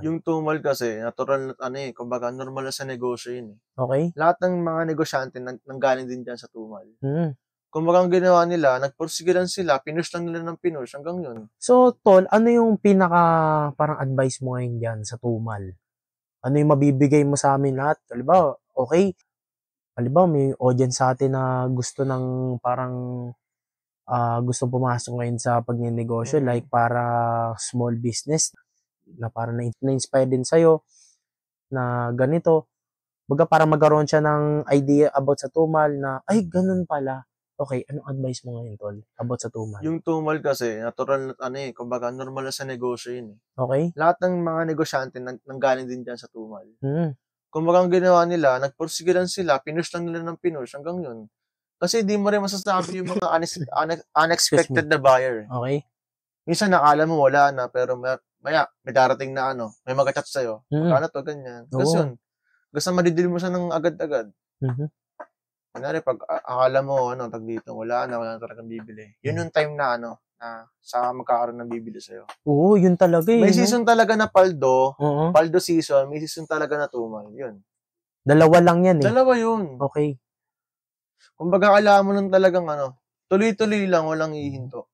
Yung tumal kasi natural na ano, kumbaga normal na sa negosyo yun, eh. Okey. Lahat ng mga negosyante nanggaling din diyan sa tumal. Mm. Kumbaga ang ginawa nila, nagpursige lang sila, pinush lang nila ng pinush hanggang yun. So, tol, ano yung pinaka parang advice mo ngayon diyan sa tumal? Ano yung mabibigay mo sa amin lahat? Halimbawa, okey, halimbawa may audience sa'tin na gusto ng parang, gustong pumasok ngayon sa pagnenegosyo like para small business na parang na-inspire din sa'yo na ganito. Kumbaga parang magkaroon siya ng idea about sa tumal na, "Ay ganun pala." Okey, anong advice mo ngayon tol about sa tumal? Yung tumal kasi natural na ano, kumbaga normal na sa negosyo yun, eh. Okey. Lahat ng mga negosyante nanggaling din diyan sa tumal. Mm. Kumbaga ang ginawa nila, nagpursige lang sila, pinush lang nila ng pinush hanggang yun. Kasi di mo rin masasabi yung mga Excuse me. unexpected na buyer, eh. Okey. Minsan akala mo wala na, pero maya may darating na ano, may mag-cha-chat sa'yo, Mm. "Magkano 'to?" ganyan. Ta's Oo. yun, basta made-deal mo siya ng agad-agad. Mhm. Kunyari 'pag akala mo ano, tawag dito, wala na talagang bibili. Yun yung time na ano, na saka magkakaroon ng bibili sa'yo. Oo, yun talaga, eh, May 'no? season talaga na paldo, Oo. paldo season, may season talaga na tumal, yun. Dalawa lang yan, eh. Dalawa yun. Okey. Kumbaga kailangan mo lang talagang ano, tuloy-tuloy lang, walang hihinto.